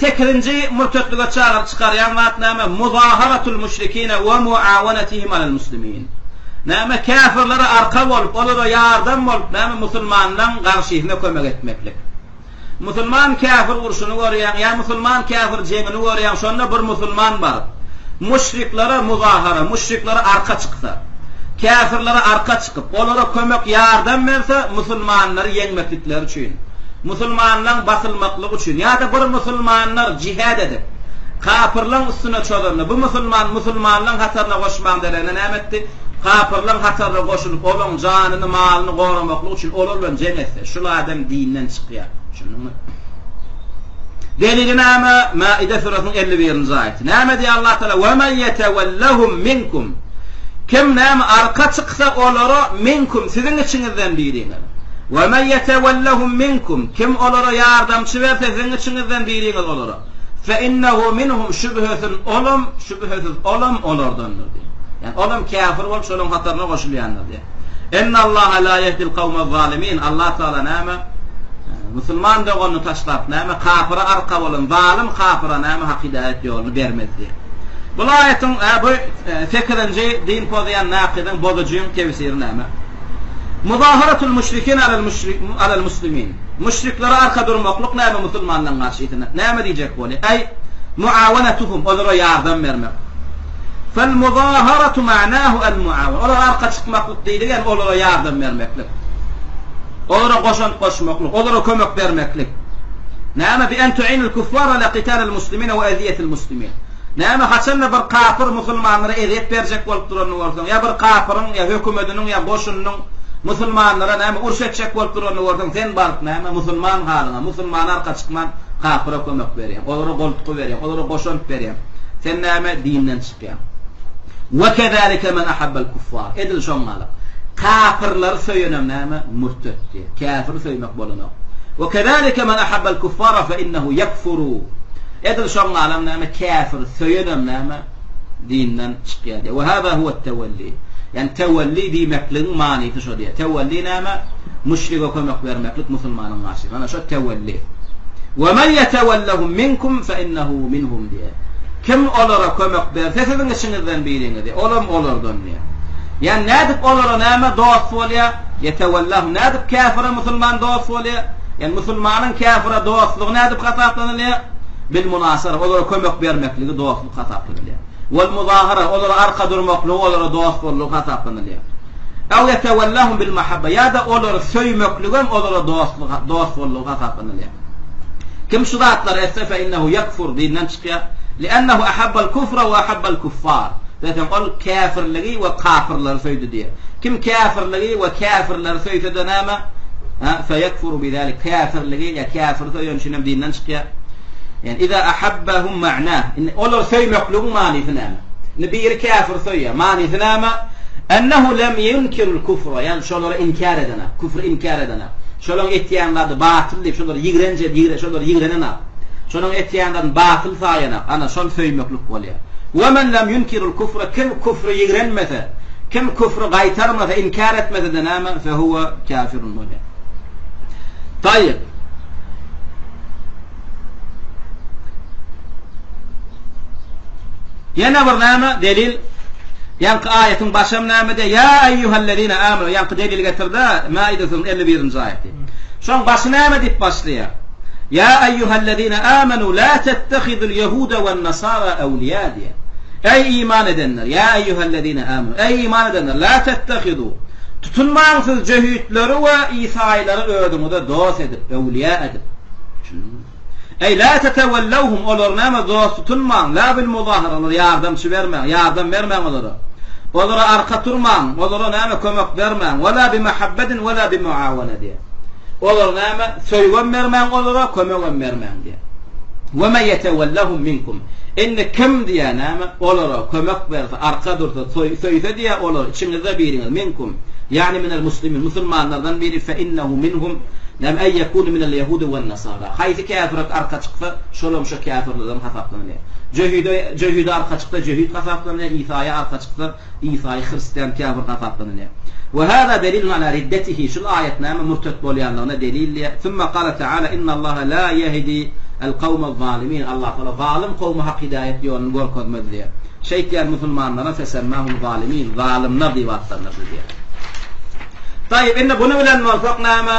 8-nji murtetlige çağırıp çıkaryan zat näme? Muzaharatul müşrikine ve muawanatihim alel muslimin. Näme kafirlere arka bolup, olara yardım bolup, näme musulmandan garşysyna kömek etmeklik. Musulman kafir urşuny görýän, ya musulman kafir jemini görýän şonda bir musulman bar. Müşriklere muzahara, müşriklere arka çıksa, kafirlere arka çıkıp, olara kömek yardım berse, musulmanları yeňmeklikleri üçin, musulmanlaryň basylmaklygy üçin, ýa-da bir musulmanlar jihad edip, kafirlaryň üstüne çöldürni, bu musulmanlaryň hataryna goşmaň derene näme etdi? Kafirlaryň hataryna goşulyp, olaryň janyny, malyny goramaklygy üçin olar bilen jeng etse, şol adam dinden çykýar. Şunu delili näme? Maide surasının 51-nji aýaty. Näme diýär Allah Taala? "Ve men yetewellahum minkum." Kim näme arka çyksa olara minkum siziň içiňizden biriňiz. "Ve men yetewellahum minkum." Kim olara yardamçy berse siziň içiňizden biriňiz olara. "Fe innehu minhum şübhetun olam, şübhetun olam olardandır." diýär. Yani olam kafir bolup şolaryň hataryna goşulýandyr diýär. "Inna Allaha la yehdil kavmez zalimin." Allah Taala näme? Musulman da onu taşlap näme kafira arka bolan zalim kafira näme hak hidayet ýolunu bermezdi. Bu aýatyň bu 8-nji din pozýan naqidin bozujuň tefsiri näme? Muzaharatul müşrikin alel muslimin. Müşriklere arka durmaklyk näme musulmandan garşysyna? Näme diýjek bolu? Ay muawanatuhum, olara yardım bermek. Fal muzaharatu ma'nahu al muawana. Olara arka çykmaklyk diýilgen olara yardım bermeklik. Olara goşmaklyk, olara kömek bermeklik. Näme bi en tu'inul kuffara la qitalil muslimin we aziyatil muslimin. Näme haçanla bir kafir musulmanlara eziyet berjek bolup durany bolsa, ya bir kafirin ya hökümetiniň ya goşunyň musulmanlara näme urşetjek bolup durany bolsa, sen baryp näme musulman halyna, musulman arka çykman kafira kömek berýän, olara goltuk berýän, olara goşunyp berýän. Sen näme dinden çykýan. Ve kezalika men ahabbal kuffar. Edil şonmaly. Kafirler söýenem näme? Murtet diýär. Kafir söýmek bolany. Ve kezalika men ahabbal kuffara fe innehu yekfuru. Edil şonmaly näme? Kafir söýenem näme? Dinden çykýar diýär. Ve hada huwa at-tawalli. Yani tawalli diýmekligiň manyny şo diýär. Tawalli näme? Müşrike kömek bermeklik musulmanyň garşy. Ana şo tawalli. Ve men yetewellahum minkum fe innehu minhum diýär. Kim olara kömek berse siziň içiňizden biriňiz diýär. Olam olardan diýär. Yani nädip olara näme dost bolýar? Yetewellahum nädip kafira musulman dost bolýar? Yani musulmanyň kafira dostlugy nädip hasaplanýar? Bil munasara, olara kömek bermekligi dostluk hasaplanýar. Wal muzahara, olara arka durmakligi, olara dost bolýar hasaplanýar. Aw yetewellahum bil mahabba, ýa-da olara söýmekligi, olara dost bolýar hasaplanýar. Kim şu zatlar etse fe innehu yekfur dinden çykýar. Li'annahu ahabbal kufra wa ahabbal kuffar. Zaten ol kafirligi ve kafirler söýdi diýär. Kim kafirligi ve kafirler söýse de näme? Fe yekfuru bizalik. Kafirligi ya kafir söýen şinem dinden çykýar. Yani iza ahabbahum ma'na. Olar söýmekligi manyny näme? Bir kafir söýýär. Manyny näme? Ennehu lem yunkirul kufra. Yani şolara inkar edene, küfrü inkar edene. Şolaryň etýänlary batyl diýip şolary şolary ýigrenene. Şonuň etýänlerden batyl saýana, ana şol söýmeklik bolýar. Ve men lem yunkirul kufra, kim kufru ýigrenmese, kim kufru gaýtarmasa, inkar etmese de näme? Fe huwa kafirun bolýar. Tayyib. Yana bir näme delil? Yankı ayetin başam näme de? Ya eyyuhellezine amanu. Yankı delil getirdi. Maidetun 51-nji aýaty. Şoň başy näme diýip başlaýar? Ya eyyuhellezine amanu la tettehidul yehuda ven nasara awliya diye. Ey iman edenler, ya eyyuhellezine amanu. Ey iman edenler, la tettehidu. Tutunmaňyz cehütleri we İsa'ylary ödüňizde dost edip, awliya edip. Ey la tetewellahum, olar näme dost tutunmaň, la bil muzahara, yardamçy bermeň, yardım bermeň olara. Olara arka turmaň, olara näme kömek bermeň, wala bi mahabbatin wala bi muawana diye. Olar näme söýgen bermeň olara, kömek bermeň diye. Ve men yetewellahum minkum. Enne kim diye näme olara kömek berse, arka dursa, söýse diye olar içiňizde biriňiz minkum. Yani minel muslimin, musulmanlardan biri fe innehu minhum. Nem ay yekunu minel yehudi ven nasara. Haýsy kafirat arka çyksa, şolam şu kafirlerden hasaplanýar. Cehüde arka çyksa, cehüd hasaplanýar. İsa'ya arka çyksa, İsa'yı Hristiyan kafir hasaplanýar. Ve hada delilun ala riddetihi. Şu ayet näme murtet bolýanlygyna delil. Thumma qala ta'ala inna Allaha la yehdi el kavmel zalimin. Allah Teala zalim kavmu hak hidayet yolunu görkezmedi diye. Şeytan musulmanlara fesemmahum zalimin, zalimler diye atlanırdı diye. Tayyip, inne bunu bilen olsak näme